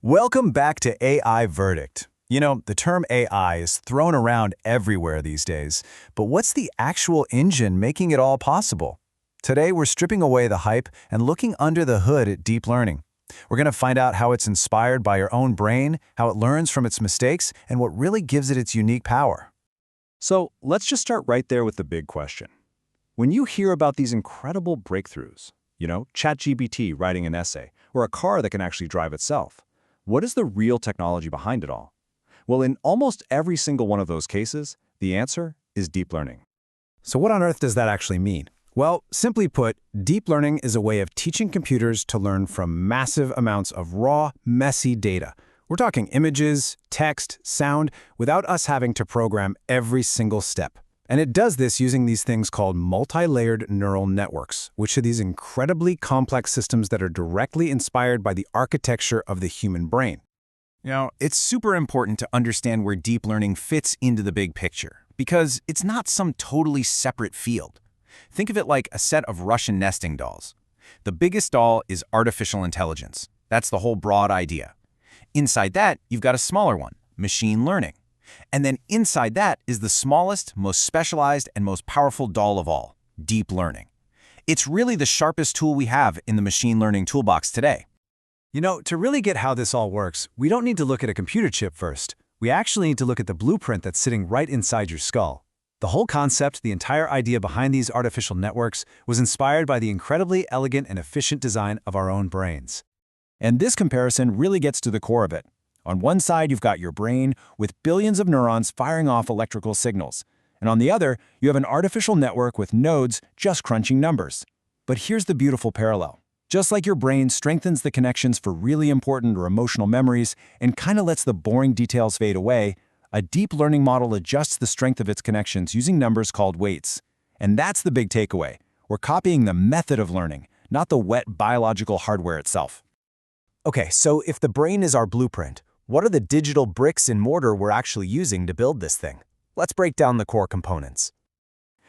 Welcome back to AI Verdict. You know, the term AI is thrown around everywhere these days, but what's the actual engine making it all possible? Today, we're stripping away the hype and looking under the hood at deep learning. We're going to find out how it's inspired by your own brain, how it learns from its mistakes, and what really gives it its unique power. So let's just start right there with the big question. When you hear about these incredible breakthroughs, ChatGPT writing an essay, or a car that can actually drive itself, what is the real technology behind it all? Well, in almost every single one of those cases, the answer is deep learning. So what on earth does that actually mean? Well, simply put, deep learning is a way of teaching computers to learn from massive amounts of raw, messy data. We're talking images, text, sound, without us having to program every single step. And it does this using these things called multi-layered neural networks, which are these incredibly complex systems that are directly inspired by the architecture of the human brain. It's super important to understand where deep learning fits into the big picture, because it's not some totally separate field. Think of it like a set of Russian nesting dolls. The biggest doll is artificial intelligence. That's the whole broad idea. Inside that, you've got a smaller one, machine learning. And then inside that is the smallest, most specialized, and most powerful doll of all, deep learning. It's really the sharpest tool we have in the machine learning toolbox today. To really get how this all works, we don't need to look at a computer chip first. We actually need to look at the blueprint that's sitting right inside your skull. The whole concept, the entire idea behind these artificial networks, was inspired by the incredibly elegant and efficient design of our own brains. And this comparison really gets to the core of it. On one side, you've got your brain with billions of neurons firing off electrical signals. And on the other, you have an artificial network with nodes just crunching numbers. But here's the beautiful parallel. Just like your brain strengthens the connections for really important or emotional memories and kind of lets the boring details fade away, a deep learning model adjusts the strength of its connections using numbers called weights. And that's the big takeaway. We're copying the method of learning, not the wet biological hardware itself. Okay, so if the brain is our blueprint, what are the digital bricks and mortar we're actually using to build this thing? Let's break down the core components.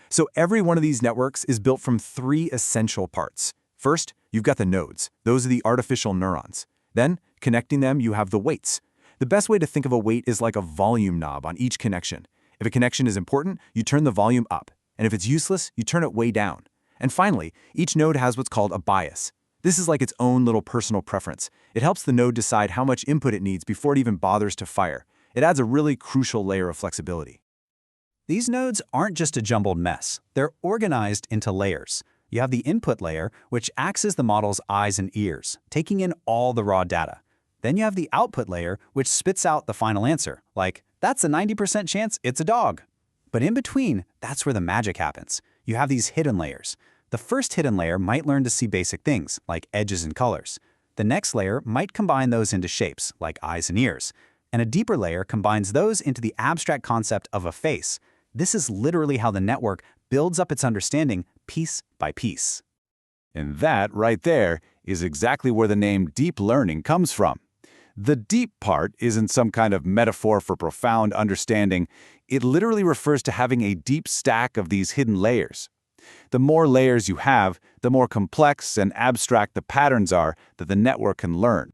So every one of these networks is built from three essential parts. First, you've got the nodes. Those are the artificial neurons. Then, connecting them, you have the weights. The best way to think of a weight is like a volume knob on each connection. If a connection is important, you turn the volume up. And if it's useless, you turn it way down. And finally, each node has what's called a bias. This is like its own little personal preference. It helps the node decide how much input it needs before it even bothers to fire. It adds a really crucial layer of flexibility. These nodes aren't just a jumbled mess. They're organized into layers. You have the input layer, which acts as the model's eyes and ears, taking in all the raw data. Then you have the output layer, which spits out the final answer, like, that's a 90% chance it's a dog. But in between, that's where the magic happens. You have these hidden layers. The first hidden layer might learn to see basic things, like edges and colors. The next layer might combine those into shapes, like eyes and ears. And a deeper layer combines those into the abstract concept of a face. This is literally how the network builds up its understanding piece by piece. And that, right there, is exactly where the name deep learning comes from. The deep part isn't some kind of metaphor for profound understanding. It literally refers to having a deep stack of these hidden layers. The more layers you have, the more complex and abstract the patterns are that the network can learn.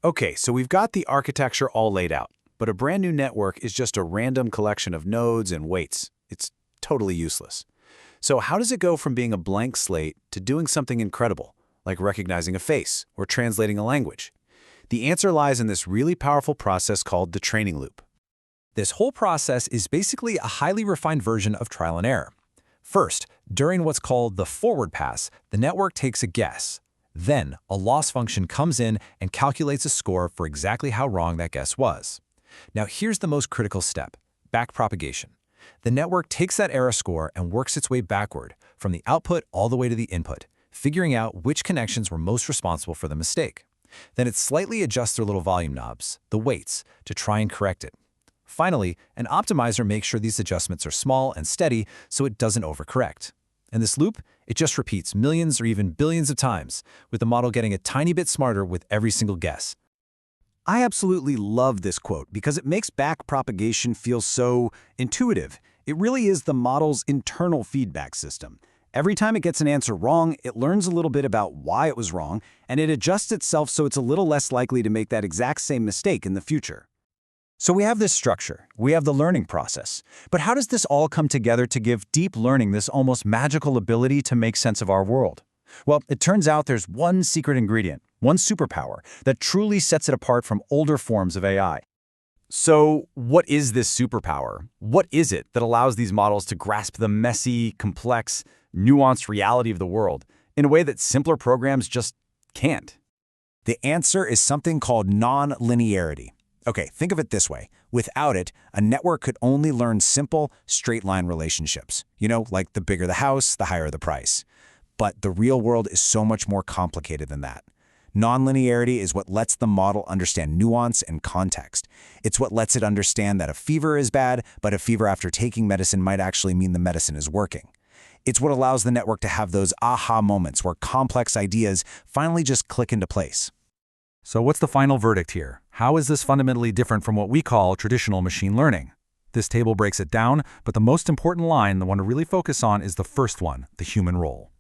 Okay, so we've got the architecture all laid out, but a brand new network is just a random collection of nodes and weights. It's totally useless. So how does it go from being a blank slate to doing something incredible, like recognizing a face or translating a language? The answer lies in this really powerful process called the training loop. This whole process is basically a highly refined version of trial and error. First, during what's called the forward pass, the network takes a guess. Then, a loss function comes in and calculates a score for exactly how wrong that guess was. Now here's the most critical step, backpropagation. The network takes that error score and works its way backward, from the output all the way to the input, figuring out which connections were most responsible for the mistake. Then it slightly adjusts their little volume knobs, the weights, to try and correct it. Finally, an optimizer makes sure these adjustments are small and steady so it doesn't overcorrect. And this loop, it just repeats millions or even billions of times, with the model getting a tiny bit smarter with every single guess. I absolutely love this quote because it makes backpropagation feel so intuitive. It really is the model's internal feedback system. Every time it gets an answer wrong, it learns a little bit about why it was wrong, and it adjusts itself so it's a little less likely to make that exact same mistake in the future. So we have this structure, we have the learning process. But how does this all come together to give deep learning this almost magical ability to make sense of our world? Well, it turns out there's one secret ingredient, one superpower, that truly sets it apart from older forms of AI. So what is this superpower? What is it that allows these models to grasp the messy, complex, nuanced reality of the world in a way that simpler programs just can't? The answer is something called nonlinearity. Okay, think of it this way. Without it, a network could only learn simple, straight-line relationships. You know, like the bigger the house, the higher the price. But the real world is so much more complicated than that. Nonlinearity is what lets the model understand nuance and context. It's what lets it understand that a fever is bad, but a fever after taking medicine might actually mean the medicine is working. It's what allows the network to have those aha moments where complex ideas finally just click into place. So what's the final verdict here? How is this fundamentally different from what we call traditional machine learning? This table breaks it down, but the most important line, the one to really focus on, is the first one, the human role.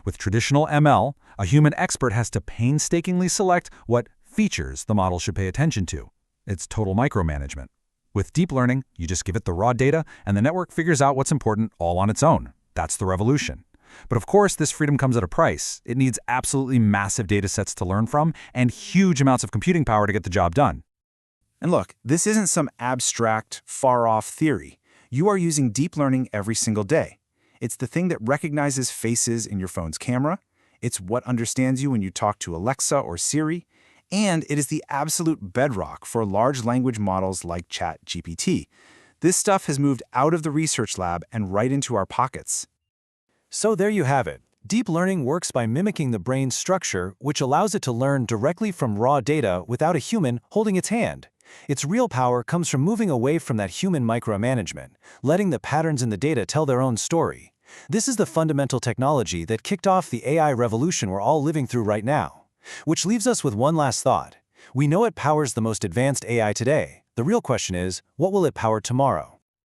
With traditional ML, a human expert has to painstakingly select what features the model should pay attention to. It's total micromanagement. With deep learning, you just give it the raw data, and the network figures out what's important all on its own. That's the revolution. But of course, this freedom comes at a price. It needs absolutely massive data sets to learn from and huge amounts of computing power to get the job done. And look, this isn't some abstract, far-off theory. You are using deep learning every single day. It's the thing that recognizes faces in your phone's camera. It's what understands you when you talk to Alexa or Siri. And it is the absolute bedrock for large language models like ChatGPT. This stuff has moved out of the research lab and right into our pockets. So there you have it. Deep learning works by mimicking the brain's structure, which allows it to learn directly from raw data without a human holding its hand. Its real power comes from moving away from that human micromanagement, letting the patterns in the data tell their own story. This is the fundamental technology that kicked off the AI revolution we're all living through right now. Which leaves us with one last thought. We know it powers the most advanced AI today. The real question is, what will it power tomorrow?